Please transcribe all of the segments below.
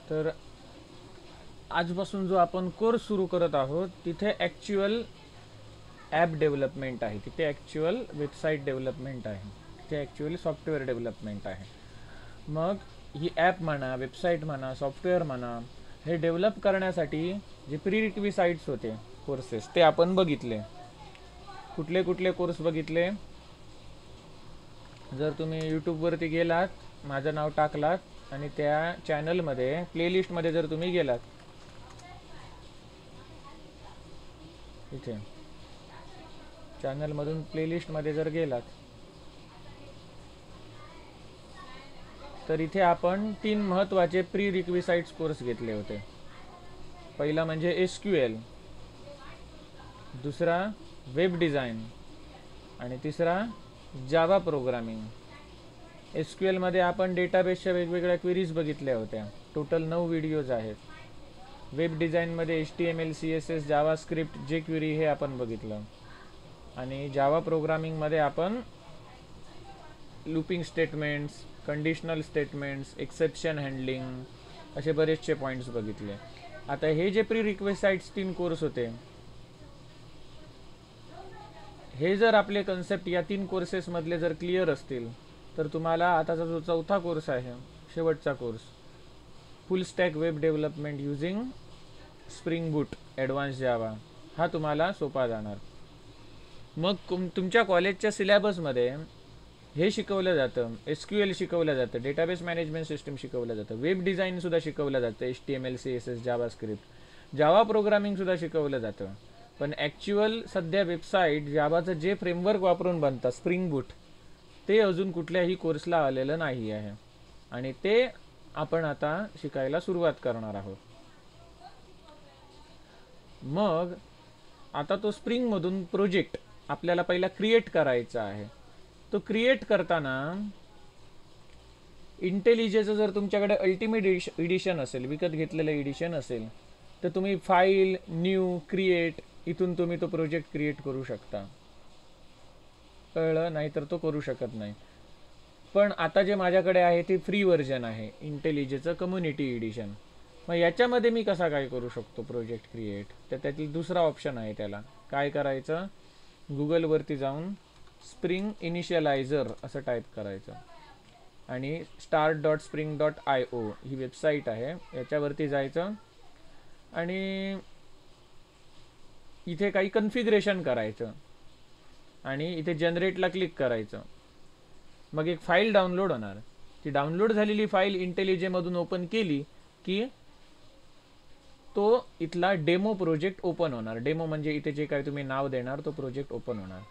तर आजपासून जो आपण कोर्स सुरू करत आहोत तिथे ॲक्च्युअल ॲप डेव्हलपमेंट आहे, तिथे ॲक्च्युअल वेबसाईट डेव्हलपमेंट आहे, तिथे ॲक्च्युअली सॉफ्टवेअर डेव्हलपमेंट आहे. मग ही ॲप म्हणा, वेबसाईट म्हणा, सॉफ्टवेअर म्हणा, हे डेव्हलप करण्यासाठी जे प्रीरिक्विसाइट्स होते कोर्सेस ते आपण बघितले. कुठले कुठले कोर्स बघितले? जर तुम्ही यूट्यूबवरती गेलात, माझं नाव टाकलात आणि त्या चॅनलमध्ये प्लेलिस्टमध्ये जर तुम्ही गेलात, इथे चॅनलमधून प्लेलिस्टमध्ये जर गेलात तर इथे आपण 3 महत्त्वाचे प्री रिक्विसाइट्स कोर्स घेतले होते. पहिला म्हणजे SQL, दुसरा वेब डिझाईन आणि तिसरा जावा प्रोग्रामिंग. SQLमध्ये आपण डेटाबेसच्या वेगवेगळ्या क्वेरीज बघितल्या होत्या, टोटल 9 व्हिडिओज आहेत. वेब डिझाईनमध्ये HTML, CSS, जावा स्क्रिप्ट, jQuery हे आपण बघितलं. आणि जावा प्रोग्रामिंगमध्ये आपण looping statements, conditional statements, exception handling असे बरेचसे पॉईंट्स बघितले. आता हे जे प्री रिक्वेसाइट्स 3 कोर्स होते, हे जर आपले कन्सेप्ट या 3 कोर्सेसमधले जर क्लिअर असतील तर तुम्हाला आताचा जो चौथा कोर्स आहे, शेवटचा course, full stack web development using spring boot advance Java, हा तुम्हाला सोपा जाणार. मग तुमच्या कॉलेजच्या सिलेबसमध्ये हे शिकवलं जातं, SQL शिकवलं जातं, डेटाबेस मॅनेजमेंट सिस्टम शिकवलं जातं, वेब डिझाईनसुद्धा शिकवलं जातं, HTML, CSS, जावा स्क्रिप्ट, जावा प्रोग्रामिंगसुद्धा शिकवलं जातं. पण ॲक्च्युअल सध्या वेबसाईट जावाचं जे फ्रेमवर्क वापरून बनतात, स्प्रिंग बूट, ते अजून कुठल्याही कोर्सला आलेलं नाही आहे. आणि ते आपण आता शिकायला सुरुवात करणार आहोत. मग आता तो स्प्रिंगमधून प्रोजेक्ट आपल्याला पहिला क्रिएट करायचा आहे. तो क्रिएट करताना इंटेलिजेचं जर तुमच्याकडे अल्टिमेट एडिशन असेल, विकत घेतलेलं एडिशन असेल, तर तुम्ही फाईल, न्यू, क्रिएट इथून तुम्ही तो प्रोजेक्ट क्रिएट करू शकता. कळलं? नाही तर तो करू शकत नाही. पण आता जे माझ्याकडे आहे ते फ्री व्हर्जन आहे, इंटेलिजेचं कम्युनिटी एडिशन. मग याच्यामध्ये मी कसा काय करू शकतो प्रोजेक्ट क्रिएट? तर त्यातील दुसरा ऑप्शन आहे. त्याला काय करायचं? गुगलवरती जाऊन स्प्रिंग इनिशियलायझर असं टाईप करायचं आणि start.spring.io ही वेबसाईट आहे, याच्यावरती जायचं आणि इथे काही कन्फिगरेशन करायचं आणि इथे जनरेटला क्लिक करायचं. मग एक फाईल डाउनलोड होणार. ती डाउनलोड झालेली फाईल इंटेलिजेमधून ओपन केली की तो इथला डेमो प्रोजेक्ट ओपन होणार. डेमो म्हणजे इथे जे काय तुम्ही नाव देणार तो प्रोजेक्ट ओपन होणार.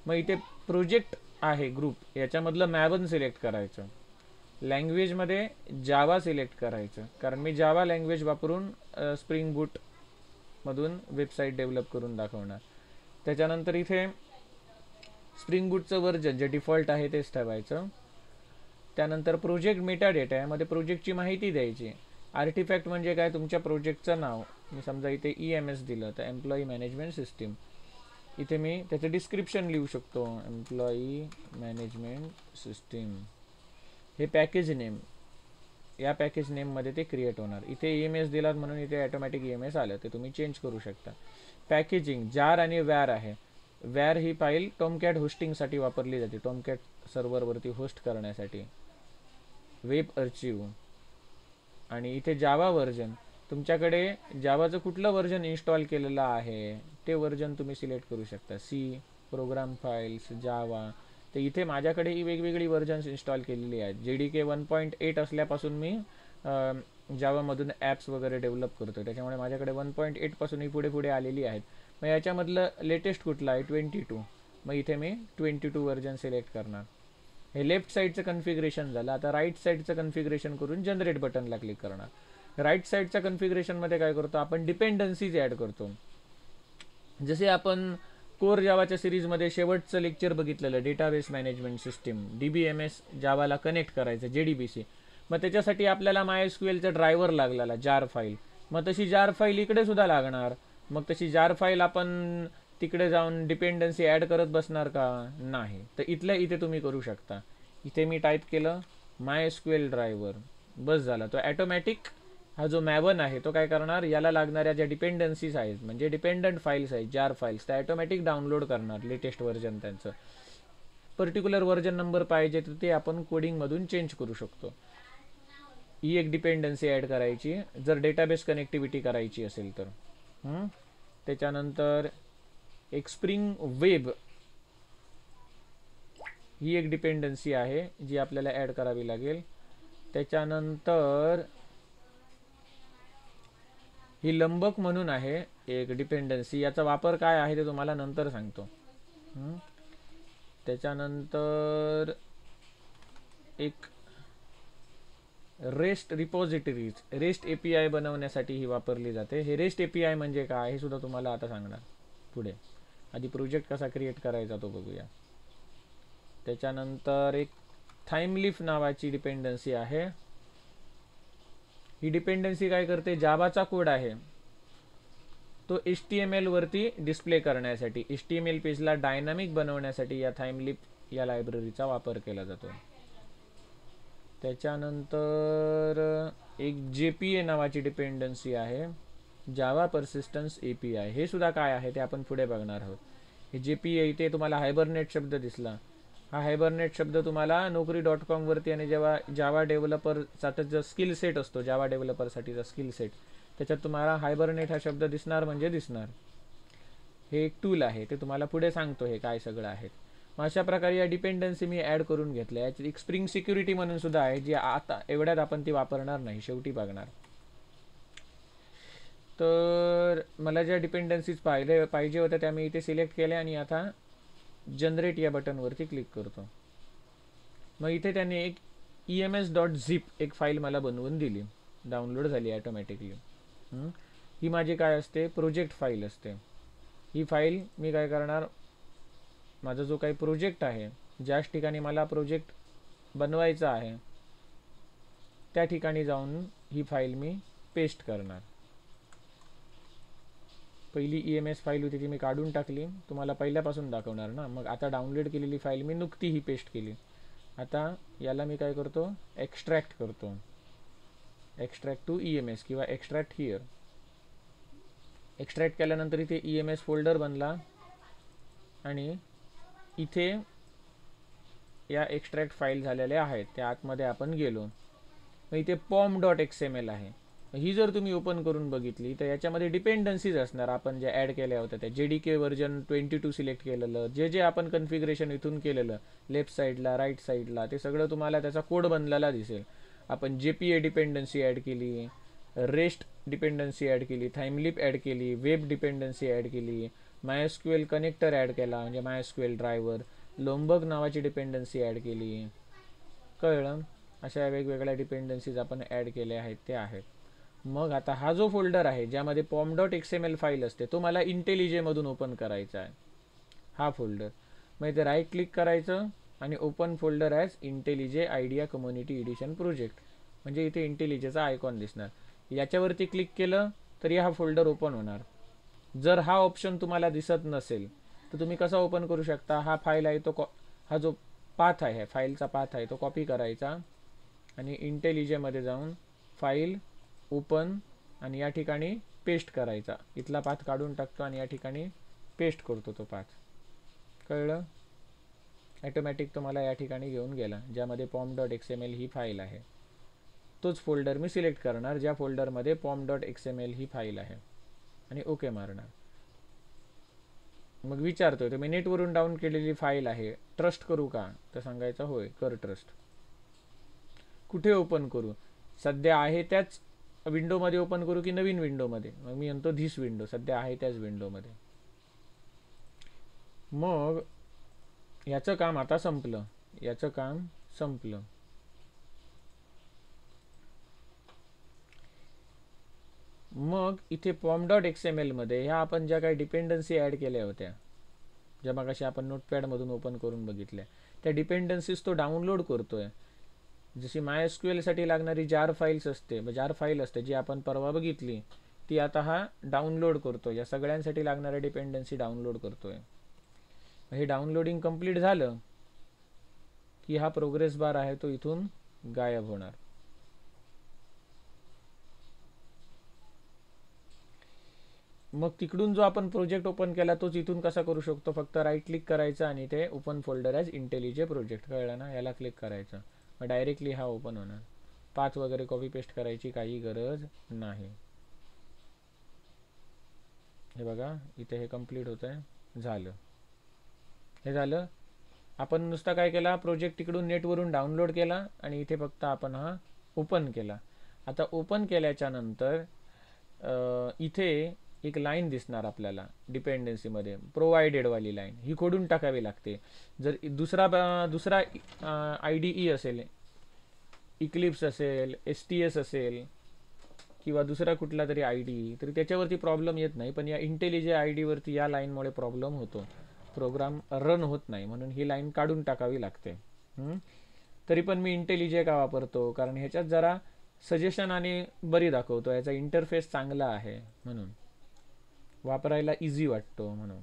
मग इथे प्रोजेक्ट आहे ग्रुप, याच्यामधलं मॅवन सिलेक्ट करायचं. लँग्वेजमध्ये जावा सिलेक्ट करायचं, कारण मी जावा लँग्वेज वापरून स्प्रिंग बूट मधून वेबसाईट डेव्हलप करून दाखवणार. त्याच्यानंतर इथे स्प्रिंग बूटचं वर्जन जे डिफॉल्ट आहे तेच ठेवायचं. त्यानंतर प्रोजेक्ट मेटा डेटा आहे, मध्ये प्रोजेक्टची माहिती द्यायची. आर्टिफॅक्ट म्हणजे काय? तुमच्या प्रोजेक्टचं नाव. मी समजा इथे EMS दिलं तर एम्प्लॉई मॅनेजमेंट सिस्टीम. इथे मी त्याचं डिस्क्रिप्शन लिहू शकतो, एम्प्लॉई मॅनेजमेंट सिस्टीम. हे पॅकेज नेम, या पॅकेज नेममध्ये ते क्रिएट होणार. इथे EMS दिलात म्हणून इथे ऑटोमॅटिक EMS आलं, ते तुम्ही चेंज करू शकता. पॅकेजिंग जार आणि वॅर आहे. वॅर ही फाईल टॉमकॅट होस्टिंगसाठी वापरली जाते, टॉमकॅट सर्व्हरवरती होस्ट करण्यासाठी. वेब अर्चिव्ह. आणि इथे जावा व्हर्जन, तुमच्याकडे जावाचं कुठलं व्हर्जन इन्स्टॉल केलेलं आहे ते व्हर्जन तुम्ही सिलेक्ट करू शकता. सी, प्रोग्राम फाईल्स, जावा. तर इथे माझ्याकडे ही वेगवेगळी व्हर्जन्स इन्स्टॉल केलेली आहेत. JDK 1.8 असल्यापासून मी जावामधून ॲप्स वगैरे डेव्हलप करतो, त्याच्यामुळे माझ्याकडे 1.8 पासून ही पुढे पुढे आलेली आहेत. मग याच्यामधलं लेटेस्ट कुठलं आहे? 22. मग इथे मी 22 व्हर्जन सिलेक्ट करणार. हे लेफ्ट साईडचं कन्फिगरेशन झालं. आता राईट साईडचं कन्फिगरेशन करून जनरेट बटनला क्लिक करणार. राईट साईडच्या कन्फिगरेशनमध्ये काय करतो आपण? डिपेंडन्सीज ॲड करतो. जसे आपण कोर जावाच्या सिरीजमध्ये शेवटचं लेक्चर बघितलेलं, database management system, DBMS जावाला connect करायचं, JDBC. मग त्याच्यासाठी आपल्याला MySQLचा ड्रायव्हर लागलेला, जार फाईल. मग तशी जार फाईल इकडे सुद्धा लागणार. मग तशी जार फाईल आपण तिकडे जाऊन डिपेंडन्सी ॲड करत बसणार का? नाही. तर इथल्या इथे तुम्ही करू शकता. इथे मी टाईप केलं MySQL ड्रायव्हर, बस झाला. तो ॲटोमॅटिक हा जो मॅवन आहे तो काय करणार, याला लागणाऱ्या ज्या डिपेंडन्सीज आहेत म्हणजे डिपेंडंट फाईल्स आहेत, जार फाईल्स, त्या ऑटोमॅटिक डाउनलोड करणार लेटेस्ट व्हर्जन त्यांचं. पर्टिक्युलर व्हर्जन नंबर पाहिजे तर ते आपण कोडिंगमधून चेंज करू शकतो. ही एक डिपेंडन्सी ॲड करायची जर डेटाबेस कनेक्टिव्हिटी करायची असेल तर. त्याच्यानंतर एक स्प्रिंग वेब ही एक डिपेंडन्सी आहे जी आपल्याला ॲड करावी लागेल. त्याच्यानंतर ही लंबक म्हणून आहे एक डिपेंडन्सी, याचा वापर काय आहे ते तुम्हाला नंतर सांगतो. त्याच्यानंतर एक रेस्ट रिपॉझिटरीज, रेस्ट एपीआय बनवण्यासाठी ही वापरली जाते. हे रेस्ट एपीआय म्हणजे काय हे सुद्धा तुम्हाला आता सांगणार पुढे. आधी प्रोजेक्ट कसा क्रिएट करायचा तो बघूया. त्याच्यानंतर एक थाइमलीफ नावाची डिपेंडन्सी आहे. ही डिपेंडन्सी काय करते, जावाचा कोड आहे तो HTML वरती डिस्प्ले करण्यासाठी, HTML पेजला डायनामिक बनवण्यासाठी या थाइमलीफ या लायब्ररीचा वापर केला जातो. त्याच्यानंतर एक JPA नावाची डिपेंडन्सी आहे, जावा पर्सिस्टन्स API. हे सुद्धा काय आहे ते आपण पुढे बघणार आहोत. हे JPA, इथे तुम्हाला हायबरनेट शब्द दिसला, हा हायबरनेट शब्द तुम्हाला नोकरी.com वरती आणि जेव्हा जावा डेव्हलपरचा जो स्किल सेट असतो, जावा डेव्हलपरसाठीचा स्किल सेट, त्याच्यात तुम्हाला हायबरनेट हा शब्द दिसणार म्हणजे दिसणार. हे एक टूल आहे, ते तुम्हाला पुढे सांगतो हे काय सगळं आहे. अशा प्रकारे या डिपेंडन्सी मी ॲड करून घेतल्या. याची एक स्प्रिंग सिक्युरिटी म्हणून सुद्धा आहे जी आता एवढ्यात आपण ती वापरणार नाही, शेवटी बघणार. तर मला ज्या डिपेंडन्सीज पाहिजे होत्या त्या मी इथे सिलेक्ट केल्या आणि आता जनरेट या बटनवरती क्लिक करतो. मग इथे त्याने एक ems.zip एक फाईल मला बनवून दिली, डाउनलोड झाली ॲटोमॅटिकली. ही माझी काय असते, प्रोजेक्ट फाईल असते. ही फाईल मी काय करणार, माझा जो काही प्रोजेक्ट आहे, ज्याच ठिकाणी मला प्रोजेक्ट बनवायचा आहे त्या ठिकाणी जाऊन ही फाईल मी पेस्ट करणार. पहिली EMS फाईल होती ती मी काढून टाकली, तुम्हाला पहिल्यापासून दाखवणार ना. मग आता डाउनलोड केलेली फाईल मी नुकती ही पेस्ट केली. आता याला मी काय करतो, एक्स्ट्रॅक्ट करतो, एक्स्ट्रॅक्ट टू EMS किंवा एक्स्ट्रॅक्ट हिअर. एक्स्ट्रॅक्ट केल्यानंतर इथे EMS फोल्डर बनला आणि इथे या एक्स्ट्रॅक्ट फाईल झालेल्या आहेत त्या आतमध्ये आपण गेलो. मग इथे pom.xml आहे. ही जर तुम्ही ओपन करून बघितली तर याच्यामध्ये डिपेंडन्सीज असणार आपण ज्या ॲड केल्या होत्या त्या. JDK व्हर्जन 22 सिलेक्ट केलेलं, जे आपण कन्फिगरेशन इथून केलेलं लेफ्ट साईडला राईट साईडला, ते सगळं तुम्हाला त्याचा कोड बनलेला दिसेल. आपण JPA डिपेंडन्सी ॲड केली, रेस्ट डिपेंडन्सी ॲड केली, थाइमलीफ ॲड केली, वेब डिपेंडन्सी ॲड केली, MySQL कनेक्टर ॲड केला म्हणजे MySQL ड्रायव्हर, लोम्बर्ग नावाची डिपेंडन्सी ॲड केली. कळलं? अशा वेगवेगळ्या डिपेंडन्सीज आपण ॲड केल्या आहेत त्या आहेत. मग आता हा जो फोल्डर आहे ज्यामध्ये pom.xml फाईल असते तो मला IntelliJ मधून ओपन करायचा आहे, हा फोल्डर. मग इथे राईट क्लिक करायचं आणि open folder as IntelliJ idea community addition project, म्हणजे इथे IntelliJचा आयकॉन दिसणार. याच्यावरती क्लिक केलं तरी हा फोल्डर ओपन होणार. जर हा ऑप्शन तुम्हाला दिसत नसेल तर तुम्ही कसा ओपन करू शकता, हा फाईल आहे तो हा जो पाथ आहे, फाईलचा पाथ आहे तो कॉपी करायचा आणि IntelliJ मध्ये जाऊन फाईल ओपन आणि या ठिकाणी पेस्ट करायचा. इथला पाथ काढून टाकतो आणि या ठिकाणी पेस्ट करतो तो पाथ. कळलं? ॲटोमॅटिक तुम्हाला या ठिकाणी घेऊन गेला ज्यामध्ये pom.xml ही फाईल आहे. तोच फोल्डर मी सिलेक्ट करणार ज्या फोल्डरमध्ये pom.xml ही फाईल आहे आणि ओके मारणार. मग विचारतोय तुम्ही नेटवरून डाउन केलेली फाईल आहे, ट्रस्ट करू का? तर सांगायचं होय, कर ट्रस्ट. कुठे ओपन करू, सध्या आहे त्याच विंडोमध्ये ओपन करू की नवीन विंडोमध्ये? मग मी म्हणतो धिस विंडो, सध्या आहे त्याच विंडोमध्ये. मग याचं काम आता संपलं, याचं काम संपलं. मग इथे pom.xml मध्ये ह्या आपण ज्या काही डिपेंडन्सी ॲड केल्या होत्या, ज्या मगाशी आपण नोटपॅडमधून ओपन करून बघितल्या, त्या डिपेंडन्सीज तो डाउनलोड करतोय. जशी MySQL साठी लागणारी जार फाईल्स असते, जार फाईल असते जी आपण परवा बघितली, ती आता हा डाउनलोड करतोय. या सगळ्यांसाठी लागणाऱ्या डिपेंडन्सी डाउनलोड करतोय. हे डाउनलोडिंग कंप्लीट झालं की हा प्रोग्रेस बार आहे तो इथून गायब होणार. मग तिकडून जो आपण प्रोजेक्ट ओपन केला तोच इथून कसा करू शकतो, फक्त राईट क्लिक करायचं आणि ते ओपन फोल्डर ॲज इंटेलिजे प्रोजेक्ट, कळलं ना, याला क्लिक करायचं, मग डायरेक्टली हा ओपन होणार. पाथ वगैरे कॉपी पेस्ट करायची काही गरज नाही. हे बघा इथे हे कंप्लीट होत आहे, झालं. हे झालं. आपण नुसता काय केला, प्रोजेक्ट तिकडून नेटवरून डाउनलोड केला आणि इथे फक्त आपण हा ओपन केला. आता ओपन केल्याच्या नंतर इथे एक लाईन दिसणार आपल्याला डिपेंडन्सीमध्ये, प्रोवायडेडवाली लाईन, ही खोडून टाकावी लागते. जर दुसरा आय डी ई असेल, इक्लिप्स असेल, STS असेल किंवा दुसरा कुठला तरी आय डी, तरी त्याच्यावरती प्रॉब्लेम येत नाही, पण या इंटेलिजे आय डीवरती या लाईनमुळे प्रॉब्लेम होतो, प्रोग्राम रन होत नाही, म्हणून ही लाईन काढून टाकावी लागते. तरी पण मी इंटेलिजे का वापरतो, कारण ह्याच्यात जरा सजेशन आणि बरी दाखवतो, याचा इंटरफेस चांगला आहे म्हणून, वापरायला इझी वाटतो म्हणून.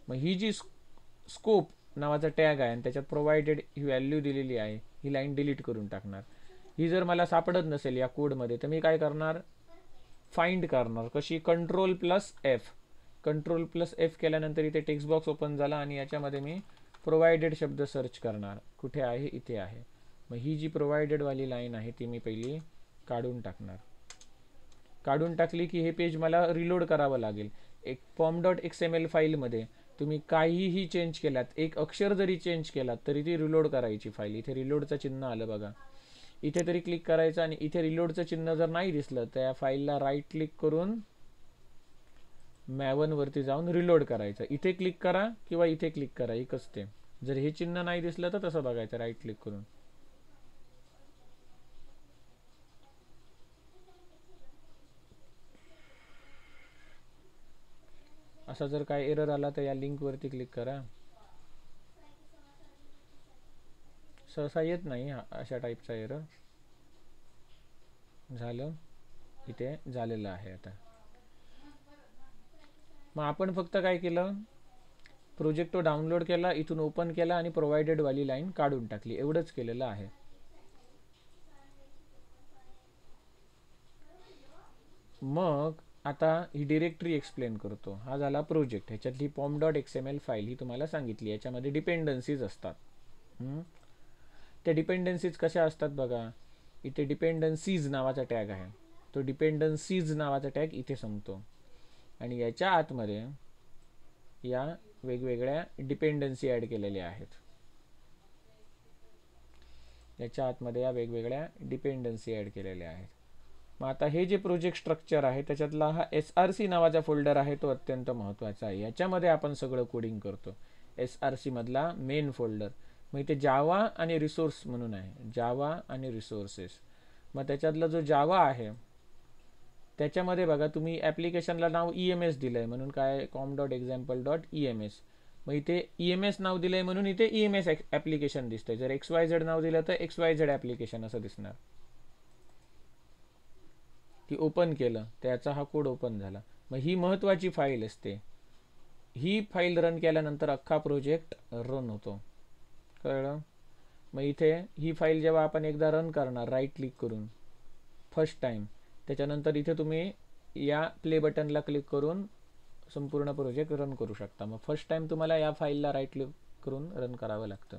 मग ही जी स्कोप नावाचा टॅग आहे आणि त्याच्यात प्रोव्हाइडेड ही व्हॅल्यू दिलेली आहे, ही लाईन डिलीट करून टाकणार. ही जर मला सापडत नसेल या कोडमध्ये तर मी काय करणार, फाइंड करणार. कशी, Ctrl+F. Ctrl+F केल्यानंतर इथे टेक्स्ट बॉक्स ओपन झाला आणि याच्यामध्ये मी प्रोव्हाइडेड शब्द सर्च करणार, कुठे आहे, इथे आहे. मग ही जी प्रोव्हाइडेडवाली लाईन आहे ती मी पहिली काढून टाकणार. काढून टाकली की हे पेज मला रिलोड करावं लागेल. एक pom.xml फाईलमध्ये तुम्ही काहीही चेंज केलात, एक अक्षर जरी चेंज केलात तरी ती रिलोड करायची फाईल. इथे रिलोडचं चिन्ह आलं बघा, इथे तरी क्लिक करायचं आणि इथे रिलोडचं चिन्ह जर नाही दिसलं तर या फाईलला राईट क्लिक करून मॅवन वरती जाऊन रिलोड करायचं. इथे क्लिक करा किंवा इथे क्लिक करा, एकच ते. जर हे चिन्ह नाही दिसलं तर तसं बघायचं राईट क्लिक करून. असा जर काय एरर आला तर या लिंकवरती क्लिक करा. सहसा येत नाही अशा टाईपचा एरर. झालं, इथे झालेलं आहे. आता मग आपण फक्त काय केलं, प्रोजेक्ट तो डाउनलोड केला, इथून ओपन केला आणि प्रोव्हाइडेडवाली लाईन काढून टाकली, एवढंच केलेलं आहे. मग आता ही डिरेक्टरी एक्सप्लेन करतो. हा झाला प्रोजेक्ट, ह्याच्यातली pom.xml फाईल ही तुम्हाला सांगितली, याच्यामध्ये डिपेंडन्सीज असतात. त्या डिपेंडन्सीज कशा असतात बघा, इथे डिपेंडन्सीज नावाचा टॅग आहे, तो डिपेंडन्सीज नावाचा टॅग इथे संपतो आणि याच्या आतमध्ये या वेगवेगळ्या डिपेंडन्सी ॲड केलेल्या आहेत. याच्या आतमध्ये या वेगवेगळ्या डिपेंडन्सी ॲड केलेल्या आहेत. मग आता हे जे प्रोजेक्ट स्ट्रक्चर आहे त्याच्यातला हा SRC नावाचा फोल्डर आहे, तो अत्यंत महत्त्वाचा आहे. याच्यामध्ये आपण सगळं कोडिंग करतो. SRC मधला मेन फोल्डर. मग इथे जावा आणि रिसोर्स म्हणून आहे, जावा आणि रिसोर्सेस. मग त्याच्यातला जो जावा आहे त्याच्यामध्ये बघा तुम्ही ॲप्लिकेशनला नाव EMS दिलं आहे, म्हणून काय com.example.ems. मग इथे EMS नाव दिलं आहे म्हणून इथे EMS ॲप्लिकेशन दिसतंय. जर XYZ नाव दिलं तर XYZ ॲप्लिकेशन असं दिसणार. ती ओपन केलं त्याचा हा कोड ओपन झाला. मग ही महत्त्वाची फाईल असते, ही फाईल रन केल्यानंतर अख्खा प्रोजेक्ट रन होतो, कळलं. मग इथे ही फाईल जेव्हा आपण एकदा रन करणार राईट क्लिक करून फर्स्ट टाईम, त्याच्यानंतर इथे तुम्ही या प्ले बटनला क्लिक करून संपूर्ण प्रोजेक्ट रन करू शकता. मग फर्स्ट टाईम तुम्हाला या फाईलला राईट क्लिक करून रन करावं लागतं.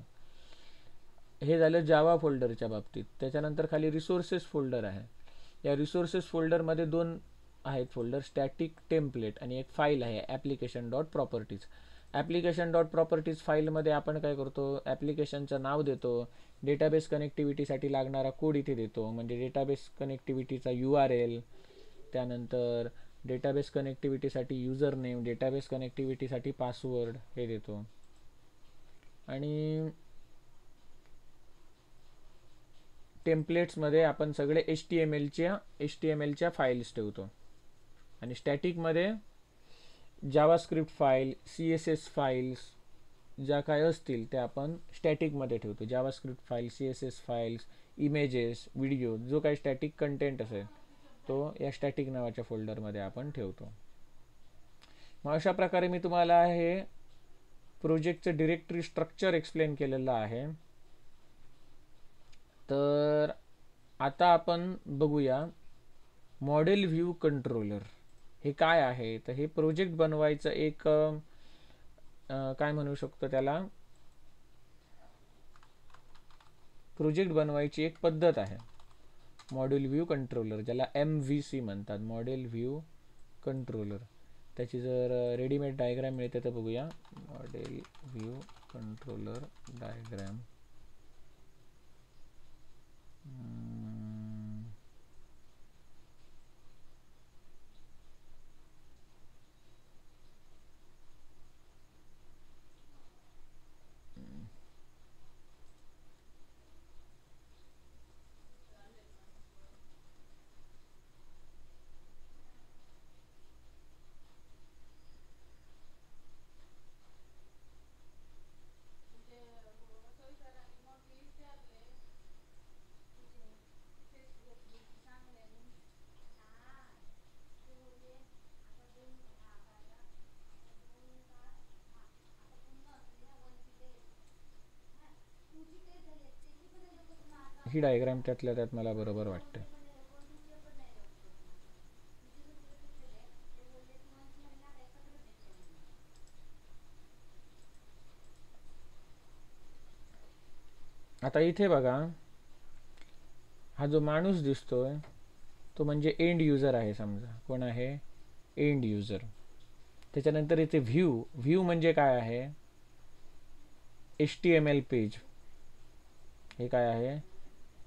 हे झालं जावा फोल्डरच्या बाबतीत. त्याच्यानंतर खाली रिसोर्सेस फोल्डर आहे. या रिसोर्सेस फोल्डरमध्ये दोन आहेत फोल्डर, स्टॅटिक टेम्पलेट आणि एक फाईल आहे application.properties. application.properties फाईलमध्ये आपण काय करतो, ॲप्लिकेशनचं नाव देतो, डेटाबेस कनेक्टिव्हिटीसाठी लागणारा कोड इथे देतो, म्हणजे डेटाबेस कनेक्टिव्हिटीचा URL, त्यानंतर डेटाबेस कनेक्टिव्हिटीसाठी युजर नेम, डेटाबेस कनेक्टिव्हिटीसाठी पासवर्ड हे देतो. आणि टेम्पलेट्समध्ये आपण सगळे HTMLच्या फाईल्स ठेवतो. आणि स्टॅटिकमध्ये जावास्क्रिप्ट फाईल, CSS फाईल्स ज्या काय असतील त्या आपण स्टॅटिकमध्ये ठेवतो. JavaScript file, CSS files, images, video, जो काही स्टॅटिक कंटेंट असेल तो या स्टॅटिक नावाच्या फोल्डरमध्ये आपण ठेवतो. मग अशा प्रकारे मी तुम्हाला हे प्रोजेक्टचं डिरेक्टरी स्ट्रक्चर एक्सप्लेन केलेलं आहे. तर आता आपण बघूया मॉडेल व्ह्यू कंट्रोलर. हे काय आहे, तर हे प्रोजेक्ट बनवायचं एक काय म्हणू शकतो त्याला, प्रोजेक्ट बनवायची एक पद्धत आहे. मॉड्यूल व्ह्यू कंट्रोलर, ज्याला MVC म्हणतात, मॉडेल व्ह्यू कंट्रोलर. त्याची जर रेडीमेड डायग्राम मिळते तर बघूया. Model view controller diagram. ही डायग्राम त्यातल्या त्यात मला बरोबर वाटते. आता इथे बघा, हा जो माणूस दिसतोय तो म्हणजे एंड युजर आहे. समजा कोण आहे, एंड युजर. त्याच्यानंतर इथे व्ह्यू म्हणजे काय आहे, HTML पेज. हे काय आहे,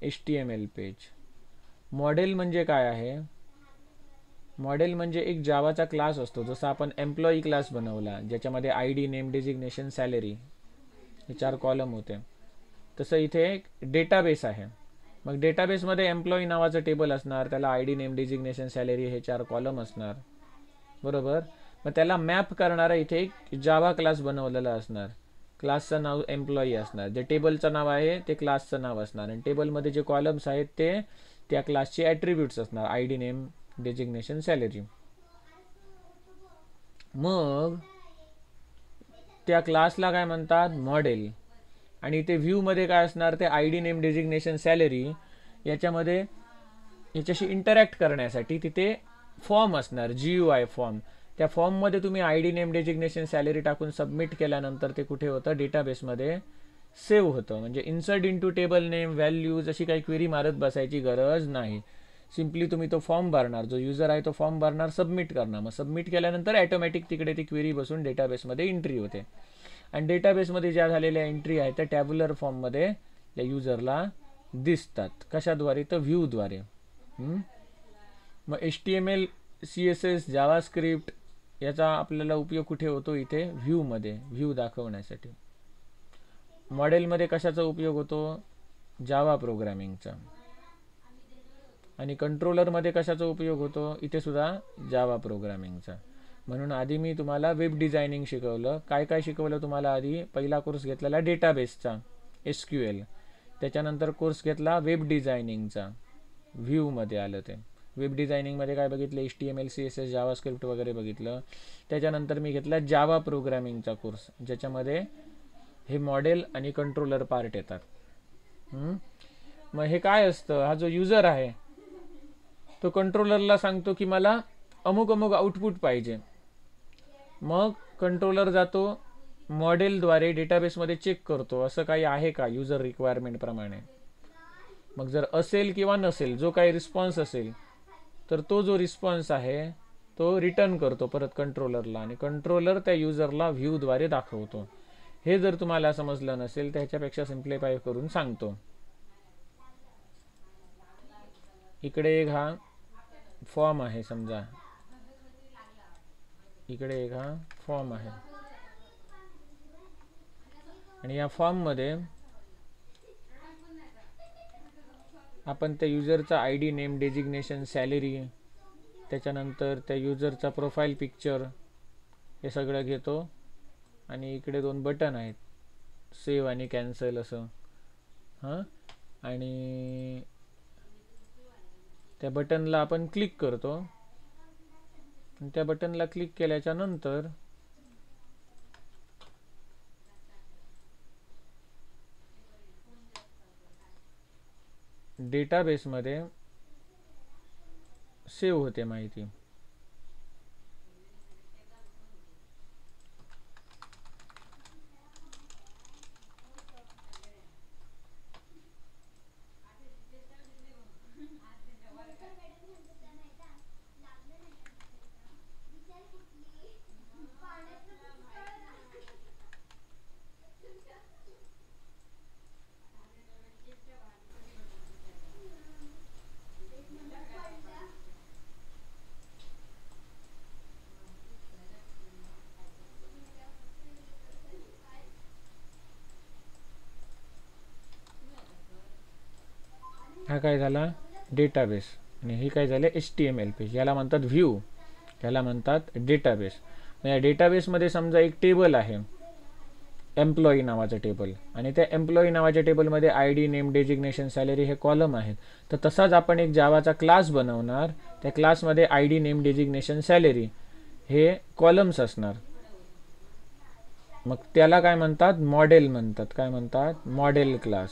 HTML पेज. मॉडेल म्हणजे काय आहे, मॉडेल म्हणजे एक जावाचा क्लास असतो. जसा आपण एम्प्लॉई क्लास बनवला ज्याच्यामध्ये ID, नेम, डेजिग्नेशन, सॅलरी हे 4 कॉलम होते, तसं इथे एक डेटाबेस आहे. मग डेटाबेसमध्ये एम्प्लॉई नावाचं टेबल असणार, त्याला ID, नेम, डेजिग्नेशन, सॅलरी हे 4 कॉलम असणार, बरोबर. मग त्याला मॅप करणारा इथे एक जावा क्लास बनवलेला असणार. क्लासचं नाव एम्प्लॉई असणार, जे टेबलचं नाव आहे ते क्लासचं नाव असणार, आणि टेबलमध्ये जे कॉलम्स आहेत ते त्या क्लासचे ॲट्रिब्यूट्स असणार, ID, नेम, डेजिग्नेशन, सॅलरी. मग त्या क्लासला काय म्हणतात, मॉडेल. आणि ते व्ह्यूमध्ये काय असणार, ते ID, नेम, डेजिग्नेशन, सॅलरी याच्यामध्ये याच्याशी इंटरॅक्ट करण्यासाठी तिथे फॉर्म असणार, GUI फॉर्म. त्या फॉर्ममध्ये तुम्ही ID, नेम, डेजिग्नेशन, सॅलरी टाकून सबमिट केल्यानंतर ते कुठे होतं, डेटाबेसमध्ये सेव्ह होतं. म्हणजे insert into table name, values अशी काही क्वेरी मारत बसायची गरज नाही. सिम्पली तुम्ही तो फॉर्म भरणार, जो युजर आहे तो फॉर्म भरणार, सबमिट करणार. मग सबमिट केल्यानंतर ॲटोमॅटिक तिकडे ती क्वेरी बसून डेटाबेसमध्ये एंट्री होते. आणि डेटाबेसमध्ये ज्या झालेल्या एंट्री आहेत त्या टॅब्युलर फॉर्ममध्ये या युजरला दिसतात. कशाद्वारे, तर व्ह्यूद्वारे. मग HTML, CSS, जावास्क्रिप्ट याचा आपल्याला उपयोग कुठे होतो, इथे व्ह्यूमध्ये, व्ह्यू दाखवण्यासाठी. मॉडेलमध्ये कशाचा उपयोग होतो, जावा प्रोग्रामिंगचा. आणि कंट्रोलरमध्ये कशाचा उपयोग होतो, इथे सुद्धा जावा प्रोग्रामिंगचा. म्हणून आधी मी तुम्हाला वेब डिझायनिंग शिकवलं. काय काय शिकवलं तुम्हाला आधी, पहिला कोर्स घेतलेला डेटाबेसचा SQL, त्याच्यानंतर कोर्स घेतला वेब डिझायनिंगचा, व्ह्यूमध्ये आलं ते. वेब डिझायनिंगमध्ये काय बघितलं, HTML, CSS, जावास्क्रिप्ट वगैरे बघितलं. त्याच्यानंतर मी घेतला जावा प्रोग्रामिंगचा कोर्स, ज्याच्यामध्ये हे मॉडेल आणि कंट्रोलर पार्ट येतात. मग हे काय असतं, हा जो युजर आहे तो कंट्रोलरला सांगतो की मला अमुक अमुक आउटपुट पाहिजे. मग कंट्रोलर जातो मॉडेलद्वारे डेटाबेसमध्ये चेक करतो असं काही आहे का युजर रिक्वायरमेंट प्रमाणे. मग जर असेल किंवा नसेल, जो काही रिस्पॉन्स असेल तर तो जो रिस्पॉन्स आहे तो रिटर्न करतो परत कंट्रोलरला, आणि कंट्रोलर त्या युजरला व्ह्यूद्वारे दाखवतो. हे जर तुम्हाला समजलं नसेल तर ह्याच्यापेक्षा सिम्प्लिफाय करून सांगतो. इकडे एक हा फॉर्म आहे, समजा इकडे एक हा फॉर्म आहे, आणि या फॉर्ममध्ये आपण त्या युजरचा ID, नेम, डेजिग्नेशन, सॅलरी, त्याच्यानंतर त्या युजरचा प्रोफाईल पिक्चर हे सगळं घेतो. आणि इकडे 2 बटन आहेत, सेव्ह आणि कॅन्सल असं. आणि त्या बटनला आपण क्लिक करतो, आणि त्या बटनला क्लिक केल्याच्या नंतर डेटाबेसमध्ये सेव्ह होते माहिती. हा काय झाला डेटाबेस आणि हे काय झालं HTML पेज. याला म्हणतात व्ह्यू, याला म्हणतात डेटाबेस. या डेटाबेसमध्ये समजा एक टेबल आहे एम्प्लॉई नावाचं टेबल, आणि त्या एम्प्लॉई नावाच्या टेबलमध्ये ID, नेम, डेजिग्नेशन, सॅलरी हे कॉलम आहेत. तर तसाच आपण एक जावाचा क्लास बनवणार, त्या क्लासमध्ये ID, नेम, डेजिग्नेशन, सॅलरी हे कॉलम्स असणार. मग त्याला काय म्हणतात मॉडेल म्हणतात. काय म्हणतात मॉडेल क्लास.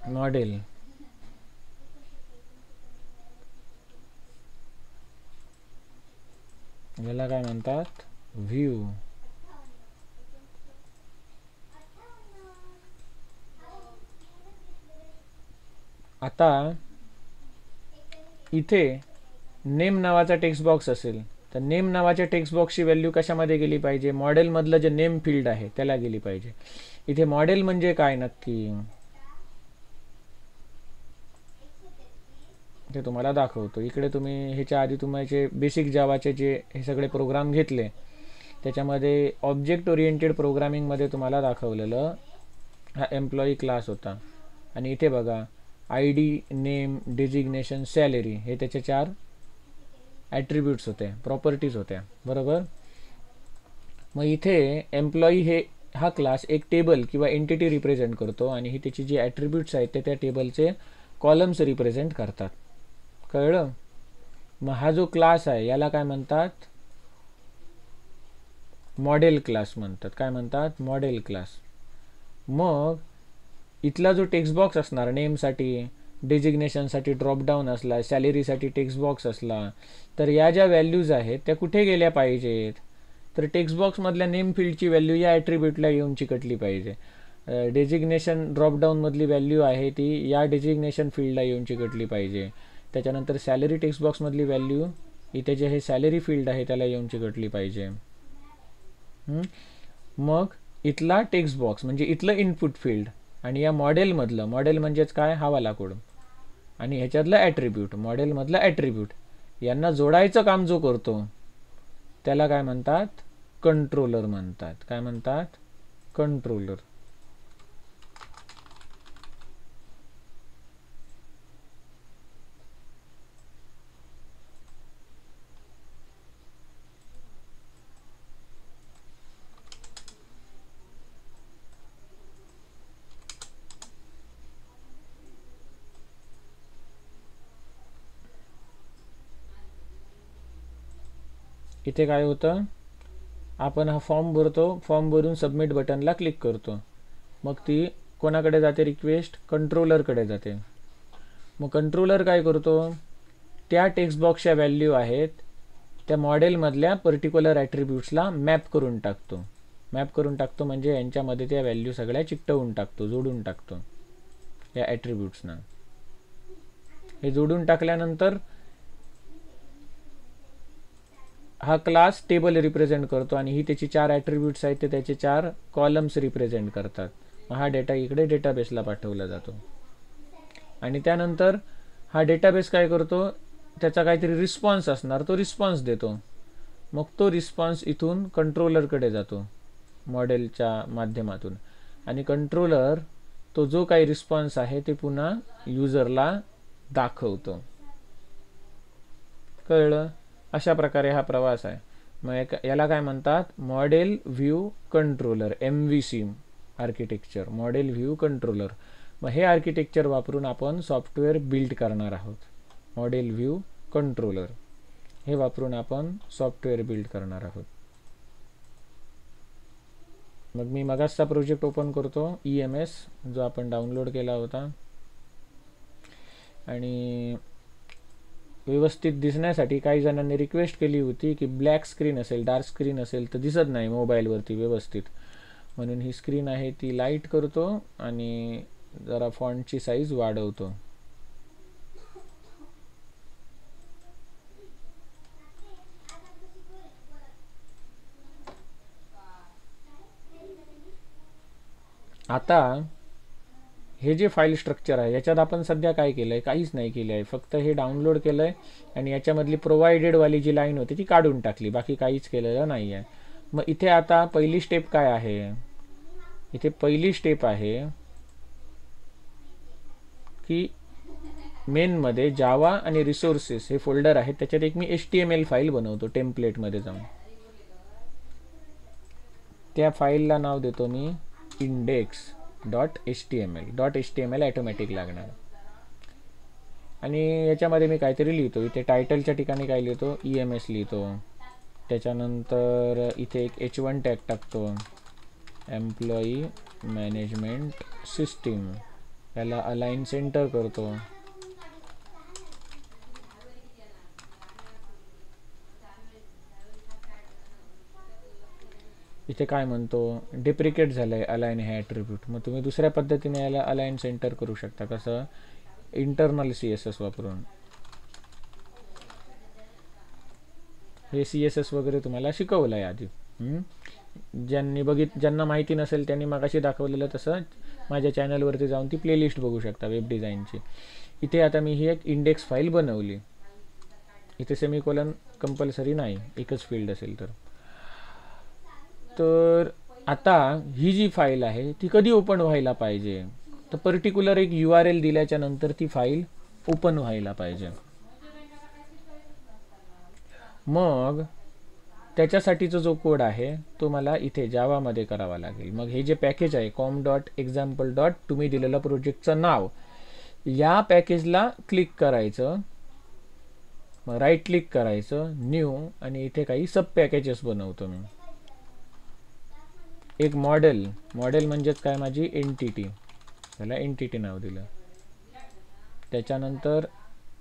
मॉडेल याला काय म्हणतात व्ह्यू. आता इथे नेम नावाचा टेक्स्ट बॉक्स असेल तर नेम नावाच्या टेक्स्ट बॉक्सची व्हॅल्यू कशामध्ये गेली पाहिजे, मॉडेलमधलं जे नेम फील्ड आहे त्याला गेली पाहिजे. इथे मॉडेल म्हणजे काय नक्की ते तुम्हाला दाखवतो. इकडे तुम्ही ह्याच्या आधी तुमचे बेसिक जावाचे जे हे सगळे प्रोग्राम घेतले त्याच्यामध्ये ऑब्जेक्ट ओरिएंटेड प्रोग्रामिंगमध्ये तुम्हाला दाखवलेलं हा एम्प्लॉई क्लास होता. आणि इथे बघा ID, नेम, डेजिग्नेशन, सॅलरी हे त्याचे 4 ॲट्रिब्यूट्स होते, प्रॉपर्टीज होत्या, बरोबर. मग इथे एम्प्लॉई हे हा क्लास एक टेबल किंवा एंटिटी रिप्रेझेंट करतो आणि ही त्याची जी ॲट्रिब्यूट्स आहेत ते त्या टेबलचे कॉलम्स रिप्रेझेंट करतात. कळलं. मग हा जो क्लास आहे याला काय म्हणतात मॉडेल क्लास म्हणतात. काय म्हणतात मॉडेल क्लास. मग इथला जो टेक्स्ट बॉक्स असणार नेमसाठी, डेजिग्नेशनसाठी ड्रॉपडाऊन असला, सॅलरीसाठी टेक्स्ट बॉक्स असला, तर या ज्या व्हॅल्यूज आहेत त्या कुठे गेल्या पाहिजेत, तर टेक्स्ट बॉक्समधल्या नेम फील्डची व्हॅल्यू या ॲट्रिब्यूटला येऊन चिकटली पाहिजे. डेजिग्नेशन ड्रॉपडाऊनमधली व्हॅल्यू आहे ती या डेजिग्नेशन फील्डला येऊन चिकटली पाहिजे. त्याच्यानंतर सॅलरी टेक्स्ट बॉक्समधली व्हॅल्यू इथे जे हे सॅलरी फील्ड आहे त्याला येऊन चिकटली पाहिजे. मग इथला टेक्स्ट बॉक्स म्हणजे इथलं इनपुट फील्ड आणि या मॉडेलमधलं, मॉडेल म्हणजेच काय हवाला कोड, आणि ह्याच्यातलं ॲट्रिब्यूट, मॉडेलमधलं ॲट्रिब्यूट यांना जोडायचं काम जो करतो त्याला काय म्हणतात कंट्रोलर म्हणतात. काय म्हणतात कंट्रोलर. इथे काय होतं, आपण हा फॉर्म भरतो, फॉर्म भरून सबमिट बटनला क्लिक करतो, मग ती कोणाकडे जाते रिक्वेस्ट कंट्रोलरकडे जाते. मग कंट्रोलर काय करतो त्या टेक्स्ट बॉक्सच्या व्हॅल्यू आहेत त्या मॉडेलमधल्या पर्टिक्युलर ॲट्रिब्यूट्सला मॅप करून टाकतो. मॅप करून टाकतो म्हणजे यांच्यामध्ये त्या व्हॅल्यू सगळ्या चिकटवून टाकतो, जोडून टाकतो या ॲट्रिब्यूट्सना. हे जोडून टाकल्यानंतर हा क्लास टेबल रिप्रेझेंट करतो आणि ही त्याची 4 ॲट्रिब्यूट्स आहेत ते त्याचे 4 कॉलम्स रिप्रेझेंट करतात. मग हा डेटा इकडे डेटाबेसला पाठवला जातो आणि त्यानंतर हा डेटाबेस काय करतो त्याचा काहीतरी रिस्पॉन्स असणार, तो रिस्पॉन्स देतो. मग तो रिस्पॉन्स इथून कंट्रोलरकडे जातो मॉडेलच्या माध्यमातून आणि कंट्रोलर तो जो काही रिस्पॉन्स आहे ते पुन्हा युजरला दाखवतो. कळलं. अशा प्रकारे हा प्रवास आहे. मग याला काय म्हणतात model view controller, MVC architecture, model view controller. मग हे आर्किटेक्चर वापरून आपण सॉफ्टवेअर बिल्ड करणार आहोत. मॉडेल व्ह्यू कंट्रोलर हे वापरून आपण सॉफ्टवेअर बिल्ड करणार आहोत. मग मी मगाचा प्रोजेक्ट ओपन करतो EMS जो आपण डाउनलोड केला होता. आणि व्यवस्थित दिसण्यासाठी काही जणांनी रिक्वेस्ट केली होती की ब्लॅक स्क्रीन असेल, डार्क स्क्रीन असेल तर दिसत नाही मोबाईलवरती व्यवस्थित, म्हणून ही स्क्रीन आहे ती लाईट करतो आणि जरा फॉन्टची साईज वाढवतो. आता हे जे फाईल स्ट्रक्चर आहे याच्यात आपण सध्या काय केलं आहे, काहीच नाही केलं आहे, फक्त हे डाउनलोड केलं आहे आणि याच्यामधली प्रोव्हाइडेडवाली जी लाईन होती ती काढून टाकली, बाकी काहीच केलेलं नाही आहे. मग इथे आता पहिली स्टेप काय आहे, इथे पहिली स्टेप आहे की मेनमध्ये जावा आणि रिसोर्सेस हे फोल्डर आहे, त्याच्यात एक मी HTML फाईल बनवतो टेम्पलेटमध्ये जाऊन. त्या फाईलला नाव देतो मी index.html ऑटोमॅटिक लागणार. आणि याच्यामध्ये मी काहीतरी लिहितो, इथे टायटलच्या ठिकाणी काय लिहितो, EMS लिहितो. त्याच्यानंतर इथे एक H1 टॅग टाकतो, एम्प्लॉई मॅनेजमेंट सिस्टीम, याला अलाइन सेंटर करतो. इथे काय म्हणतो, डिप्रिकेट झालंय अलाइन हे ॲट्रिब्यूट. मग तुम्ही दुसऱ्या पद्धतीने याला अलाइन सेंटर करू शकता, कसं, इंटरनल CSS वापरून. हे CSS वगैरे तुम्हाला शिकवलं आहे आधी. ज्यांना माहिती नसेल त्यांनी मगाशी दाखवलेलं तसं माझ्या चॅनलवरती जाऊन ती प्लेलिस्ट बघू शकता वेब डिझाईनची. इथे आता मी ही एक इंडेक्स फाईल बनवली. इथे सेमीकोलन कंपल्सरी नाही, एकच फील्ड असेल तर आता ही जी फाईल आहे ती कधी ओपन व्हायला पाहिजे, तर पर्टिक्युलर एक URL दिल्याच्या नंतर ती फाईल ओपन व्हायला पाहिजे. मग त्याच्यासाठीचा जो कोड आहे तो मला इथे जावामध्ये करावा लागेल. मग हे जे पॅकेज आहे com.example. तुम्ही दिलेलं प्रोजेक्टचं नाव, या पॅकेजला क्लिक करायचं, मग राईट क्लिक करायचं, न्यू, आणि इथे काही सब पॅकेजेस बनवतो मी. एक मॉडेल म्हणजेच काय, माझी एंटिटी, त्याला एंटिटी नाव दिलं. त्याच्यानंतर